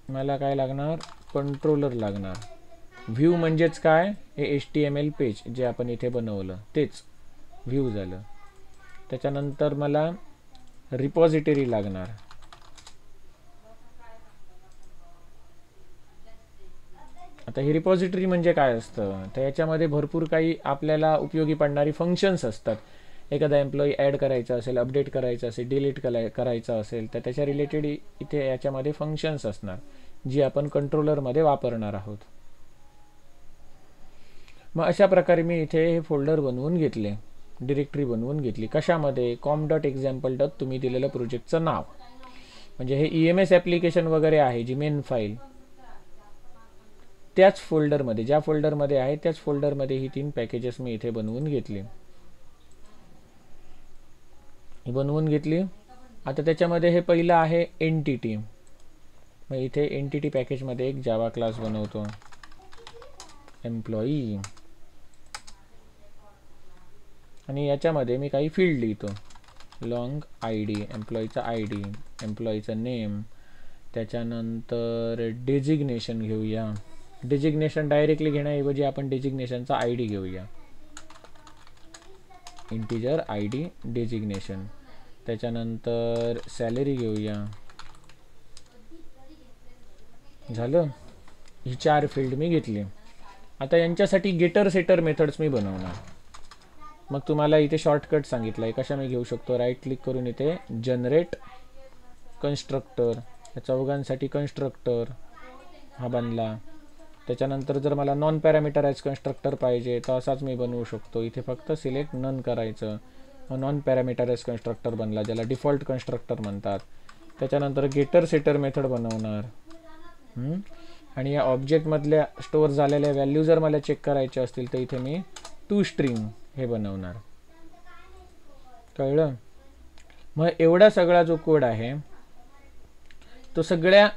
मला काय लागणार, कंट्रोलर लागणार. व्ह्यू म्हणजेच काय, हे HTML पेज जे आपण इथे बनवलं तेच व्ह्यू झालं. त्याच्यानंतर मला रिपॉझिटरी लागणार. आता ही रिपॉझिटरी म्हणजे काय असतं, तर याच्यामध्ये भरपूर काही आपल्याला उपयोगी पडणारी फंक्शन्स असतात. एखादा एम्प्लॉई ॲड करायचा असेल, अपडेट करायचा असेल, डिलीट करायचा असेल तर त्याच्या रिलेटेड इथे याच्यामध्ये फंक्शन्स असणार जी आपण कंट्रोलरमध्ये वापरणार आहोत. मग अशा प्रकारे मी इथे हे फोल्डर बनवून घेतले, डिरेक्टरी बनवून घेतली. कशामध्ये, com.example. तुम्ही दिलेलं प्रोजेक्टचं नाव, म्हणजे हे EMS ॲप्लिकेशन वगैरे आहे जी मेन फाईल, त्याच फोल्डरमध्ये, ज्या फोल्डरमध्ये आहे त्याच फोल्डरमध्ये ही 3 पॅकेजेस मी इथे बनवून घेतली. आता त्याच्यामध्ये हे पहिलं आहे एंटिटी. मग इथे एंटिटी पॅकेजमध्ये एक जावा क्लास बनवतो, एम्प्लॉई, आणि याच्यामध्ये मी काही फील्ड लिहितो, लॉंग ID, एम्प्लॉईचा ID, एम्प्लॉईचं नेम. त्याच्यानंतर डेजिग्नेशन घेऊया. डेजिग्नेशन डायरेक्टली घेण्याऐवजी आपण डेजिग्नेशनचा ID घेऊया, इंटिजर ID डेजिग्नेशन. त्याच्यानंतर सॅलरी घेऊया. झालं, ही 4 फील्ड मी घेतली. आता यांच्यासाठी गेटर सेटर मेथड्स मी बनवणार. मग तुम्हाला इथे शॉर्टकट सांगितलं आहे कशा मी घेऊ शकतो. राईट क्लिक करून इथे जनरेट कन्स्ट्रक्टर, या चौघांसाठी कन्स्ट्रक्टर हा बनला. त्याच्यानंतर जर मला नॉन पॅरामीटराइज कन्स्ट्रक्टर पाहिजे तर असाच मी बनवू शकतो. इथे फक्त सिलेक्ट नन करायचं, नॉन पॅरामीटराइज कन्स्ट्रक्टर बनला, ज्याला डिफॉल्ट कन्स्ट्रक्टर म्हणतात. त्याच्यानंतर गेटर सेटर मेथड बनवणार, आणि या ऑब्जेक्टमधल्या स्टोअर झालेल्या व्हॅल्यू जर मला चेक करायचे असतील तर इथे मी toString हे बनवणार. कळलं? मग एवढा सगळा जो कोड आहे तो सगळ्या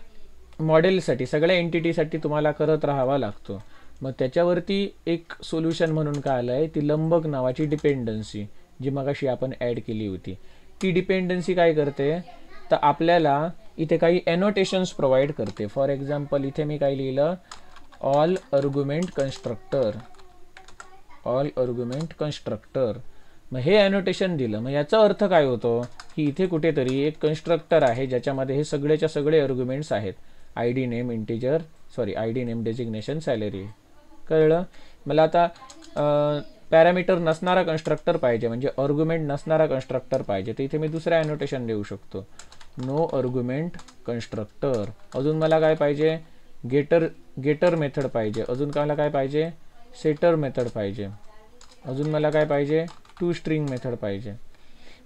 मॉडेलसाठी, सगळ्या एंटिटीसाठी तुम्हाला करत राहावा लागतो. मग त्याच्यावरती एक सोल्युशन म्हणून काय आलं आहे, ती लंबक नावाची डिपेंडन्सी जी मगाशी आपण ॲड केली होती. ती डिपेंडन्सी काय करते, तर आपल्याला इथे काही एनोटेशन्स प्रोव्हाइड करते. फॉर एक्झाम्पल इथे मी काय लिहिलं, all argument constructor, all argument constructor. मग हे एनोटेशन दिलं. मग याचा अर्थ काय होतो की इथे कुठेतरी एक कन्स्ट्रक्टर आहे ज्याच्यामध्ये हे सगळेच्या सगळे आर्ग्युमेंट्स आहेत. I D name integer, sorry I D name designation salary. कळलं. मला आता पॅरामीटर नसणारा कन्स्ट्रक्टर पाहिजे, म्हणजे आर्ग्युमेंट नसणारा कन्स्ट्रक्टर पाहिजे, तर इथे मी दुसरा एनोटेशन देऊ शकतो, नो आर्ग्युमेंट कन्स्ट्रक्टर. अजून मला काय पाहिजे, गेटर मेथड पाहिजे. अजून मला काय पाहिजे, सेटर मेथड पाहिजे. अजून मला काय पाहिजे, टू स्ट्रिंग मेथड पाहिजे.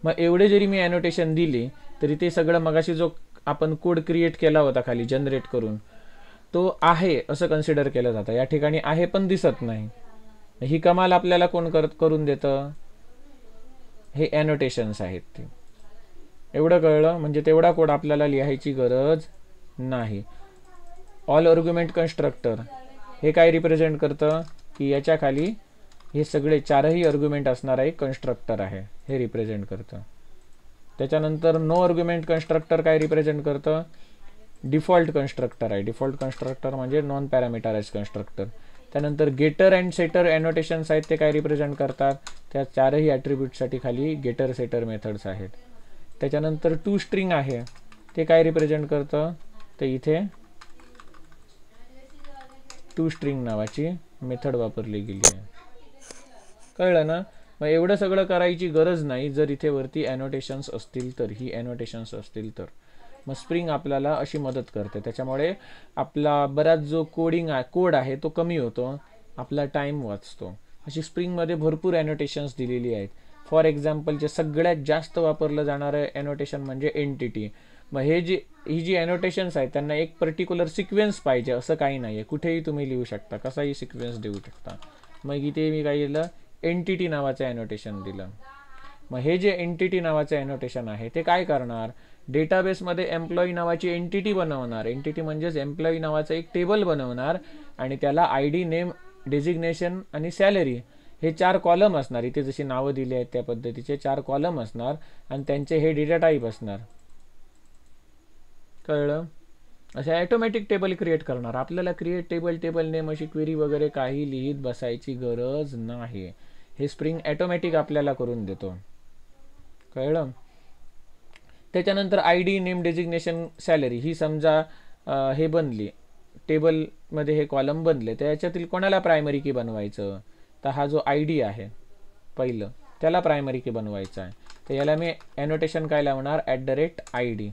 मग एवढे जरी मी एनोटेशन दिली तरी ते सगळं मगाशी जो आपण कोड क्रिएट केला होता खाली जनरेट करून, तो आहे असं कन्सिडर केलं जातं. या ठिकाणी आहे पण दिसत नाही. ही कमाल आपल्याला कोण करून देतं, हे एनोटेशन्स आहेत ते. एवढं कळलं. म्हणजे तेवढा कोड आपल्याला लिहायची गरज नाही. ऑल आर्ग्युमेंट कन्स्ट्रक्टर हे काय रिप्रेझेंट करतं की याच्या खाली हे सगळे चारही आर्ग्युमेंट असणारा एक कन्स्ट्रक्टर आहे, हे रिप्रेझेंट करतं. त्याच्यानंतर नो आर्ग्युमेंट कन्स्ट्रक्टर काय रिप्रेझेंट करतं, डिफॉल्ट कन्स्ट्रक्टर आहे. डिफॉल्ट कन्स्ट्रक्टर म्हणजे नॉन पॅरामीटराइज कन्स्ट्रक्टर. त्यानंतर गेटर अँड सेटर एनोटेशन्स आहेत, ते काय रिप्रेझेंट करतात, त्या चारही ॲट्रिब्यूटसाठी खाली गेटर सेटर मेथड्स आहेत. त्याच्यानंतर टू स्ट्रिंग आहे, ते काय रिप्रेझेंट करतं, तर इथे टू स्ट्रिंग नावाची मेथड वापरली गेली आहे. कळलं ना. मग एवढं सगळं करायची गरज नाही जर इथे वरती एनोटेशन्स असतील तर, ही एनोटेशन्स असतील तर. मग स्प्रिंग आपल्याला अशी मदत करते. त्याच्यामुळे आपला बराच जो कोड आहे तो कमी होतो, आपला टाईम वाचतो. अशी स्प्रिंगमध्ये भरपूर एनोटेशन्स दिलेली आहेत. फॉर एक्झाम्पल जे सगळ्यात जास्त वापरलं जाणारं एनोटेशन म्हणजे एंटिटी. मग ही जी एनोटेशन्स आहेत त्यांना एक पर्टिक्युलर सिक्वेन्स पाहिजे असं काही नाही आहे, कुठेही तुम्ही लिहू शकता, कसाही सिक्वेन्स देऊ शकता. मग इथे मी काय दिलं, एंटिटी नावाचं एनोटेशन दिलं. मग हे जे एंटिटी नावाचं एनोटेशन आहे ते काय करणार, डेटाबेसमध्ये एम्प्लॉई नावाची एंटिटी बनवणार. एंटिटी म्हणजेच एम्प्लॉई नावाचं एक टेबल बनवणार आणि त्याला आय डी नेम डेजिग्नेशन आणि सॅलरी हे 4 कॉलम असणार. इथे जशी नावं दिली आहेत त्या पद्धतीचे 4 कॉलम असणार आणि त्यांचे हे डेटा टाईप असणार. कळलं. अशा ॲटोमॅटिक टेबल क्रिएट करणार. आपल्याला क्रिएट टेबल नेम अशी क्वेरी वगैरे काही लिहित बसायची गरज नाही. हे स्प्रिंग ॲटोमॅटिक आपल्याला करून देतो. कळलं. त्याच्यानंतर I D name designation salary ही समजा हे बनली, टेबलमध्ये हे कॉलम बनले, तर याच्यातील कोणाला प्रायमरी की बनवायचं, तर हा जो आय डी आहे पहिलं त्याला प्रायमरी की बनवायचा आहे. तर याला मी एनोटेशन काय लावणार, @id.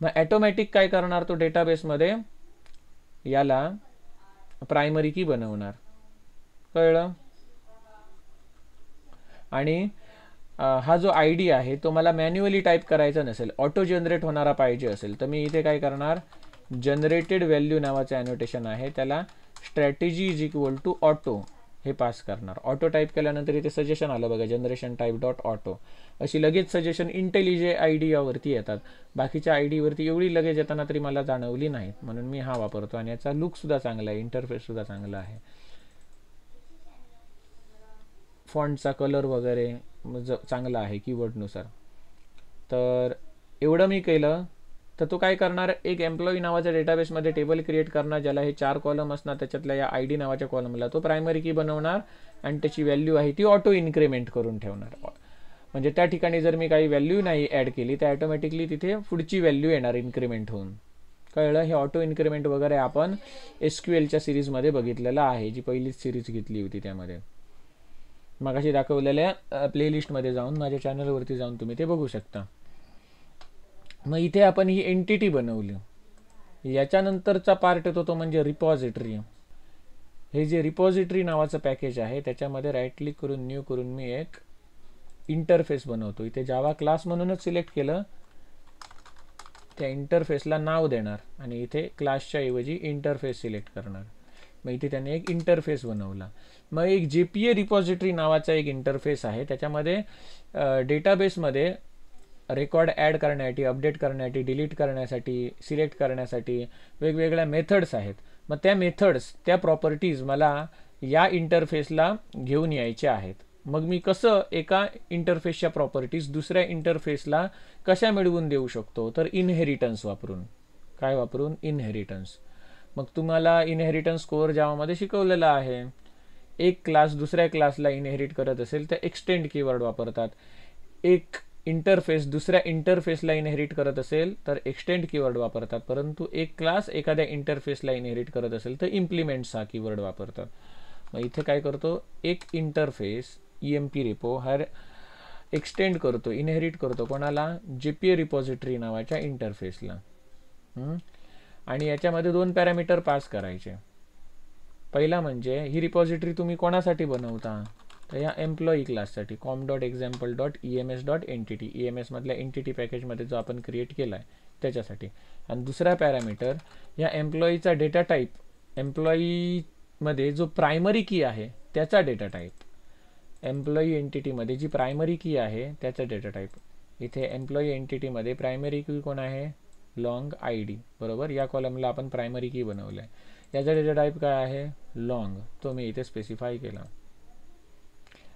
मग ॲटोमॅटिक काय करणार, तो डेटाबेसमध्ये याला प्रायमरी की बनवणार. कळलं. आणि हा जो आय डी आहे तो मला मॅन्युअली टाईप करायचा नसेल, ऑटो जनरेट होणारा पाहिजे असेल, तर मी इथे काय करणार, जनरेटेड व्हॅल्यू नावाचं ॲनोटेशन आहे, त्याला strategy is equal to auto हे पास करणार. ऑटो टाईप केल्यानंतर इथे सजेशन आलं बघा, जनरेशन टाईप डॉट ऑटो. अशी लगेच सजेशन इंटेलिजे आय डी यावरती येतात. बाकीच्या आय डीवरती एवढी लगेच येताना तरी मला जाणवली नाही, म्हणून मी हा वापरतो. आणि याचा लुकसुद्धा चांगला आहे, इंटरफेससुद्धा चांगला आहे. फॉन्टचा कलर वगैरे चांगला आहे कीवर्डनुसार. तर एवढं मी केलं तर तो काय करणार, एक एम्प्लॉई नावाच्या डेटाबेसमध्ये टेबल क्रिएट करणार, ज्याला हे 4 कॉलम असणार. त्याच्यातल्या या आय डी नावाच्या कॉलमला तो प्रायमरी की बनवणार आणि त्याची व्हॅल्यू आहे ती ऑटो इन्क्रिमेंट करून ठेवणार. म्हणजे त्या ठिकाणी जर मी काही व्हॅल्यू नाही ॲड केली तर ॲटोमॅटिकली तिथे पुढची व्हॅल्यू येणार इन्क्रिमेंट होऊन. कळलं. हे ऑटो इन्क्रिमेंट वगैरे आपण SQLच्या सिरीजमध्ये बघितलेलं आहे, जी पहिलीच सिरीज घेतली होती त्यामध्ये. मगाशी दाखवलेल्या प्लेलिस्टमध्ये जाऊन, माझ्या चॅनलवरती जाऊन तुम्ही ते बघू शकता. मग इथे आपण ही एंटिटी बनवली. याच्यानंतरचा पार्ट येतो तो म्हणजे रिपॉझिटरी. हे जे रिपॉझिटरी नावाचं पॅकेज आहे त्याच्यामध्ये राईट क्लिक करून न्यू करून मी एक इंटरफेस बनवतो. इथे जावा क्लास म्हणूनच सिलेक्ट केलं, त्या इंटरफेसला नाव देणार आणि इथे क्लासच्या ऐवजी इंटरफेस सिलेक्ट करणार. मग इथे त्याने एक इंटरफेस बनवला. मग एक JPA रिपॉझिटरी नावाचा एक इंटरफेस आहे, त्याच्यामध्ये डेटाबेसमध्ये रेकॉर्ड ॲड करण्यासाठी, अपडेट करण्यासाठी, डिलीट करण्यासाठी, सिलेक्ट करण्यासाठी वेगवेगळ्या मेथड्स आहेत. मग त्या मेथड्स, त्या प्रॉपर्टीज मला या इंटरफेसला घेऊन यायच्या आहेत. मग मी कसं एका इंटरफेसच्या प्रॉपर्टीज दुसऱ्या इंटरफेसला कशा मिळवून देऊ शकतो, तर इनहेरिटन्स वापरून. काय वापरून? इनहेरिटन्स. मग तुम्हाला इनहेरिटन्स कोर जावामध्ये शिकवलेला आहे. एक क्लास दुसऱ्या क्लासला इनहेरिट करत असेल तर एक्सटेंड कीवर्ड वापरतात. एक इंटरफेस दुसऱ्या इंटरफेसला इनहेरिट करत असेल तर एक्सटेंड कीवर्ड वापरतात. परंतु एक क्लास एखाद्या इंटरफेसला इनहेरिट करत असेल तर इम्प्लिमेंट्स हा कीवर्ड वापरतात. मग इथे काय करतो? एक इंटरफेस EMP रेपो हा एक्सटेंड करतो, इनहेरिट करतो कोणाला? JPA रिपॉझिटरी नावाच्या इंटरफेसला. आणि याच्यामध्ये 2 पॅरामीटर पास करायचे. पहिला म्हणजे ही रिपॉझिटरी तुम्ही कोणासाठी बनवता? तर या एम्प्लॉई क्लाससाठी com.example.ems.entity EMS मधल्या एंटिटी पॅकेजमध्ये जो आपण क्रिएट केला आहे त्याच्यासाठी. आणि दुसरा पॅरामीटर या एम्प्लॉईचा डेटा टाईप, एम्प्लॉईमध्ये जो प्रायमरी की आहे त्याचा डेटा टाईप, एम्प्लॉई एंटिटीमध्ये जी प्रायमरी की आहे त्याचा डेटा टाईप. इथे एम्प्लॉई एंटिटीमध्ये प्रायमरी की कोण आहे? लॉंग ID, बरोबर. या कॉलमला आपण प्रायमरी की बनवलं आहे. याचा डेटा टाईप काय आहे? लॉंग. तो मी इथे स्पेसिफाय केला.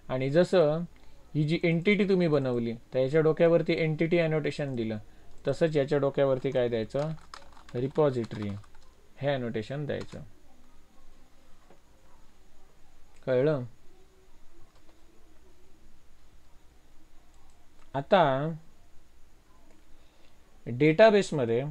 आणि जसं ही जी एंटिटी तुम्ही बनवली तर याच्या डोक्यावरती एंटिटी अॅनोटेशन दिलं, तसंच याच्या डोक्यावरती काय द्यायचं? रिपॉझिटरी हे अॅनोटेशन द्यायचं. कळलं? आता डेटाबेसमध्ये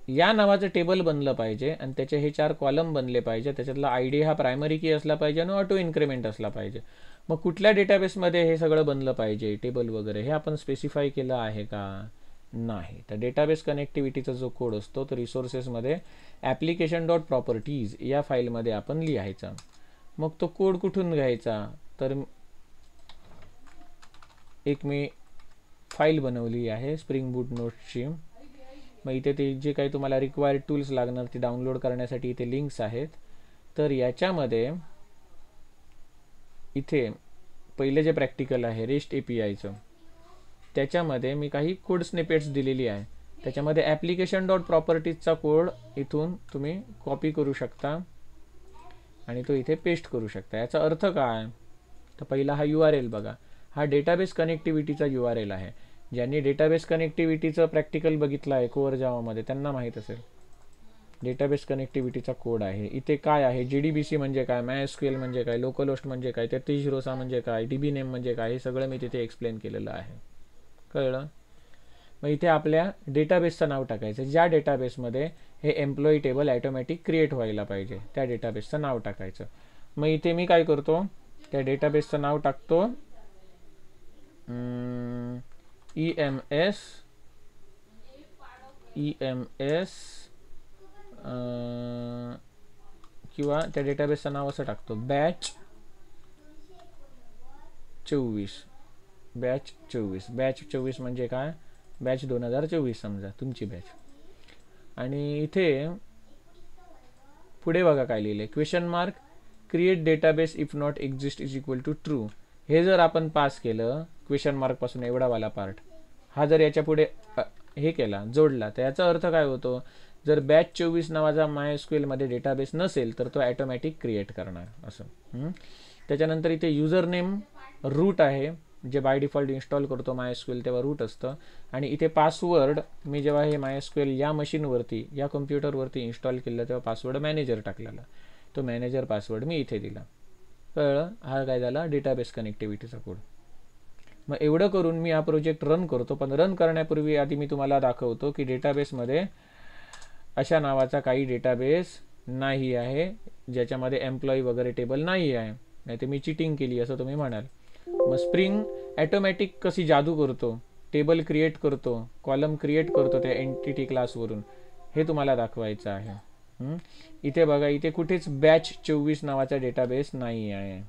या नावाचं टेबल बनलं पाहिजे आणि त्याचे हे 4 कॉलम बनले पाहिजे. त्याच्यातला ID हा प्रायमरी की असला पाहिजे आणि ऑटो इन्क्रीमेंट असला पाहिजे. मग कुठल्या डेटाबेसमध्ये हे सगळं बनलं पाहिजे, टेबल वगैरे, हे आपण स्पेसिफाय केलं आहे का? नाही. तर डेटाबेस कनेक्टिव्हिटीचा जो कोड असतो तो रिसोर्सेसमध्ये application.properties या फाईलमध्ये आपण लिहायचा. मग तो कोड कुठून घ्यायचा? तर एक मी फाईल बनवली आहे स्प्रिंग बूट नोट्सची. मग इथे ते जे काही तुम्हाला रिक्वायर्ड टूल्स लागणार ते डाउनलोड करण्यासाठी इथे लिंक्स आहेत. तर याच्यामध्ये इथे पहिले जे प्रॅक्टिकल आहे रेस्ट APIचं, त्याच्यामध्ये मी काही कोड स्निपेट्स दिलेली आहे. त्याच्यामध्ये application.propertiesचा कोड इथून तुम्ही कॉपी करू शकता आणि तो इथे पेस्ट करू शकता. याचा अर्थ काय? तर पहिला हा URL बघा. हा डेटाबेस कनेक्टिव्हिटीचा URL आहे. ज्यांनी डेटाबेस कनेक्टिव्हिटीचं प्रॅक्टिकल बघितलं आहे कोर जावामध्ये त्यांना माहीत असेल. डेटाबेस कनेक्टिव्हिटीचा कोड आहे. इथे काय आहे? JDBC म्हणजे काय, MySQL म्हणजे काय, लोकल होस्ट म्हणजे काय, 33 रोसा म्हणजे काय, DB नेम म्हणजे काय, हे सगळं मी तिथे एक्सप्लेन केलेलं आहे. कळलं? मग इथे आपल्या डेटाबेसचं नाव टाकायचं. ज्या डेटाबेसमध्ये हे एम्प्लॉई टेबल ऑटोमॅटिक क्रिएट व्हायला पाहिजे त्या डेटाबेसचं नाव टाकायचं. मग इथे मी काय करतो? त्या डेटाबेसचं नाव टाकतो EMS किंवा त्या डेटाबेसचं नाव असं टाकतो बॅच 24. बॅच 24 म्हणजे काय? बॅच 2024 समजा तुमची बॅच. आणि इथे पुढे बघा काय लिहिले? Question mark create database if not exist is equal to true. हे जर आपण पास केलं क्वेश्चन मार्क पासून एवढा वाला पार्ट, हा जर याच्या पुढे हे केला, जोडला, तर याचा अर्थ काय होतो? जर बॅच 24 नावाचा MySQL मध्ये डेटाबेस नसेल तर तो ऑटोमॅटिक क्रिएट करणार असं. त्याच्यानंतर इथे युजर नेम रूट आहे, जे बाय डिफॉल्ट इन्स्टॉल करतो MySQL तेव्हा रूट असतं. आणि इथे पासवर्ड मी जेव्हा हे MySQL या मशीनवरती या कम्प्युटरवरती इन्स्टॉल केलं तेव्हा पासवर्ड मॅनेजर टाकलेला, तो मॅनेजर पासवर्ड मी इथे दिला. कळलं? हा काय झाला? डेटाबेस कनेक्टिव्हिटीचा कोड. मग एवढं करून मी हा प्रोजेक्ट रन करतो. पण रन करण्यापूर्वी आधी मी तुम्हाला दाखवतो की डेटाबेसमध्ये अशा नावाचा काही डेटाबेस नाही आहे ज्याच्यामध्ये एम्प्लॉई वगैरे टेबल नाही आहे. नाही तर मी चिटिंग केली असं तुम्ही म्हणाल. मग स्प्रिंग ऑटोमॅटिक कशी जादू करतो, टेबल क्रिएट करतो, कॉलम क्रिएट करतो त्या एंटिटी क्लासवरून, हे तुम्हाला दाखवायचं आहे. इथे बघा, इथे कुठेच बॅच 24 नावाचा डेटाबेस नाही आहे.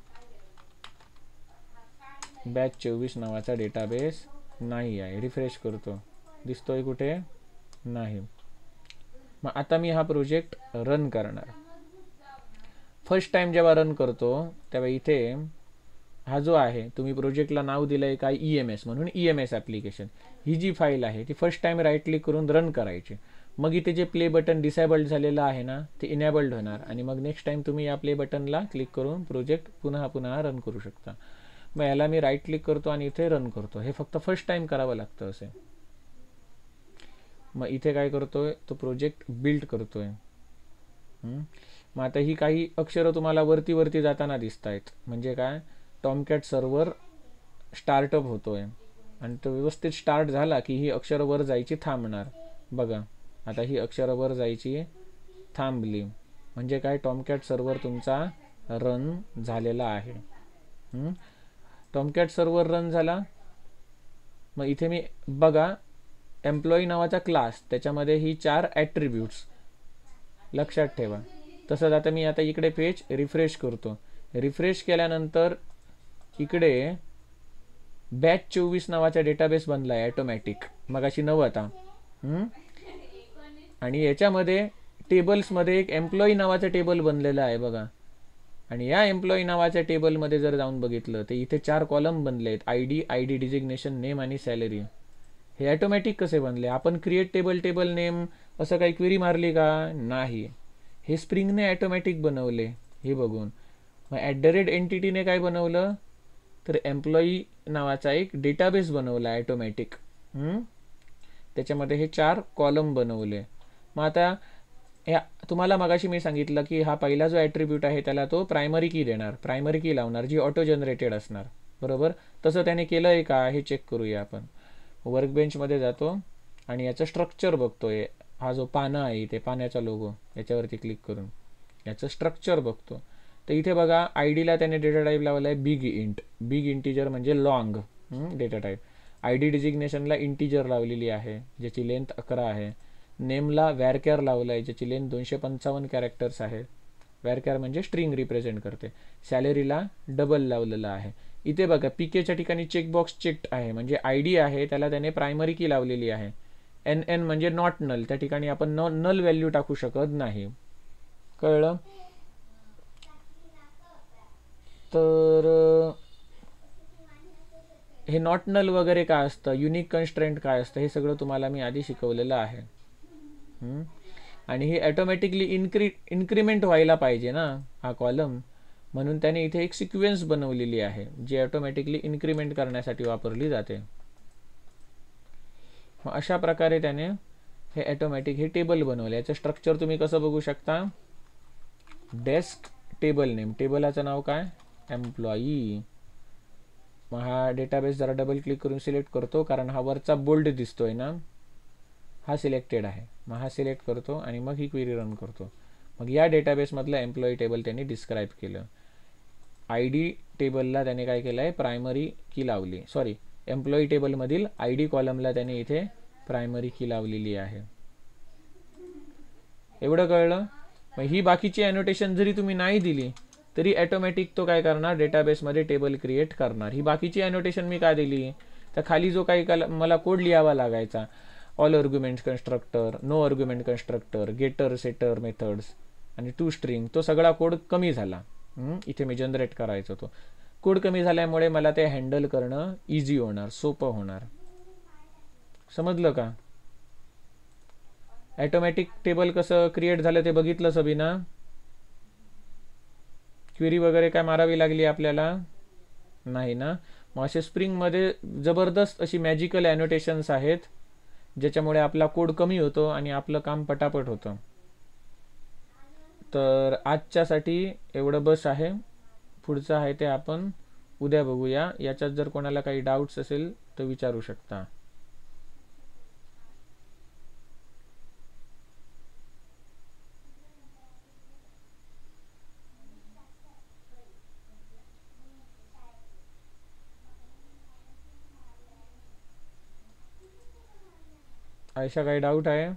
बॅच 24 नावाचा डेटाबेस नाही आहे. रिफ्रेश करतो, दिसतोय कुठे? नाही. मग आता मी हा प्रोजेक्ट रन करणार. फर्स्ट टाइम जेव्हा रन करतो तेव्हा इथे हा जो आहे तुम्ही प्रोजेक्टला नाव दिलंय काय? EMS म्हणून EMS ॲप्लिकेशन. ही जी फाईल आहे ती फर्स्ट टाइम राईट क्लिक करून रन करायची. मग इथे जे प्ले बटन डिसेबल्ड झालेलं आहे ना ते इनेबल्ड होणार आणि मग नेक्स्ट टाइम तुम्ही या प्ले बटनला क्लिक करून प्रोजेक्ट पुन्हा रन करू शकता. मग याला मी राईट क्लिक करतो आणि इथे रन करतो. हे फक्त फर्स्ट टाइम करावं लागतं असे. मग इथे काय करतोय, तो प्रोजेक्ट बिल्ड करतोय. मग आता ही काही अक्षरं तुम्हाला वरती वरती जाताना दिसत आहेत. म्हणजे काय, टॉमकॅट सर्व्हर स्टार्टअप होतोय आणि तो व्यवस्थित स्टार्ट झाला की ही अक्षरं वर जायची थांबणार. बघा आता ही अक्षरं वर जायची थांबली. म्हणजे काय, टॉमकॅट सर्व्हर तुमचा रन झालेला आहे. टॉमकॅट सर्व्हर रन झाला. मग इथे मी बघा एम्प्लॉई नावाचा क्लास, त्याच्यामध्ये ही 4 ॲट्रिब्यूट्स लक्षात ठेवा. तसंच आता मी आता इकडे पेज रिफ्रेश करतो. रिफ्रेश केल्यानंतर इकडे बॅच 24 नावाचा डेटाबेस बनला आहे ॲटोमॅटिक, मग अशी नव्हता. आणि याच्यामध्ये टेबल्समध्ये एक एम्प्लॉई नावाचं टेबल बनलेलं आहे बघा. आणि या एम्प्लॉई नावाच्या टेबलमध्ये जर जाऊन बघितलं तर इथे 4 कॉलम बनले आहेत, आय डी डिजिग्नेशन, नेम आणि सॅलरी. हे ॲटोमॅटिक कसे बनले? आपण क्रिएट टेबल नेम असं काही क्वेरी मारली का? नाही, हे स्प्रिंगने ॲटोमॅटिक बनवले. हे बघून मग @एंटिटीने काय बनवलं, तर एम्प्लॉई नावाचा एक डेटाबेस बनवला ॲटोमॅटिक. त्याच्यामध्ये हे 4 कॉलम बनवले. मग आता तुम्हाला मगाशी मी सांगितलं की हा पहिला जो ॲट्रिब्यूट आहे त्याला तो प्रायमरी की देणार, प्रायमरी की लावणार जी ऑटो जनरेटेड असणार, बरोबर. तसं त्याने केलं आहे का हे चेक करूया आपण. वर्कबेंचमध्ये जातो आणि याचं स्ट्रक्चर बघतोय. हा जो पानं आहे ते पाण्याचा लोगो, याच्यावरती क्लिक करून याचं स्ट्रक्चर बघतो. तर इथे बघा आय डीला त्याने डेटा टाईप लावला आहे बिग इंट, बिग इंटिजर म्हणजे long data type. I D डिजिग्नेशनला इंटिजर लावलेली आहे ज्याची लेंथ 11 आहे. नेमला वॅरकॅर लावला आहे ज्याची लेंथ 255 कॅरेक्टर्स आहे. वॅरकॅर म्हणजे स्ट्रिंग रिप्रेझेंट करते. सॅलरीला डबल लावलेलं आहे. इथे बघा पीकेच्या ठिकाणी चेकबॉक्स चेक्ड आहे, म्हणजे आय डी आहे त्याला त्याने प्रायमरी की लावलेली आहे. एन म्हणजे नॉट नल, त्या ठिकाणी आपण नल व्हॅल्यू टाकू शकत नाही. कळलं? तर हे नॉट नल वगैरे काय असतं, युनिक कन्स्ट्रेंट काय असतं, हे सगळं तुम्हाला मी आधी शिकवलेलं आहे. आणि हे ॲटोमॅटिकली इन्क्रीमेंट व्हायला पाहिजे ना हा कॉलम, म्हणून त्याने इथे एक सिक्वेन्स बनवलेली आहे जी ऑटोमॅटिकली इन्क्रीमेंट करण्यासाठी वापरली जाते. मग अशा प्रकारे त्याने हे ॲटोमॅटिक हे टेबल बनवले. याचं स्ट्रक्चर तुम्ही कसं बघू शकता, डेस्क टेबल नेम, टेबलाचं नाव काय, एम्प्लॉई. मग हा डेटाबेस जरा डबल क्लिक करून सिलेक्ट करतो कारण हा वरचा बोल्ड दिसतोय ना, हा सिलेक्टेड आहे. मग हा सिलेक्ट करतो आणि मग ही क्वेरी रन करतो. मग या डेटाबेसमधलं एम्प्लॉई टेबल त्यांनी डिस्क्राईब केलं. आय डी टेबलला त्याने काय केलं आहे, प्रायमरी की लावली, सॉरी एम्प्लॉई टेबलमधील आय डी कॉलमला त्याने इथे प्रायमरी की लावलेली आहे. एवढं कळलं? मग ही बाकीची ॲनोटेशन जरी तुम्ही नाही दिली तरी ॲटोमॅटिक तो काय करणार, डेटाबेसमध्ये टेबल क्रिएट करणार. ही बाकीची ॲनोटेशन मी का दिली, तर खाली जो काही मला कोड लिहावा लागायचा, all argument constructor, no argument constructor, getter setter methods आणि टू स्ट्रिंग, तो सगळा कोड कमी झाला. इथे मी जनरेट करायचो तो कोड कमी झाल्यामुळे मला ते हँडल करणं इझी होणार, सोपं होणार. समजलं का? ॲटोमॅटिक टेबल कसं क्रिएट झालं ते बघितलं सबिना? क्वेरी वगैरे काय मारावी लागली आपल्याला नाही ना. मग असे स्प्रिंगमध्ये जबरदस्त अशी मॅजिकल ॲनोटेशन्स आहेत ज्याच्यामुळे आपला कोड कमी होतो आणि आपलं काम पटापट होतं. तर आजच्यासाठी एवढं बस आहे. पुढचं आहे ते आपण उद्या बघूया. याच्यात जर कोणाला काही डाऊट्स असेल तर विचारू शकता. आयशा काही डाऊट आहे?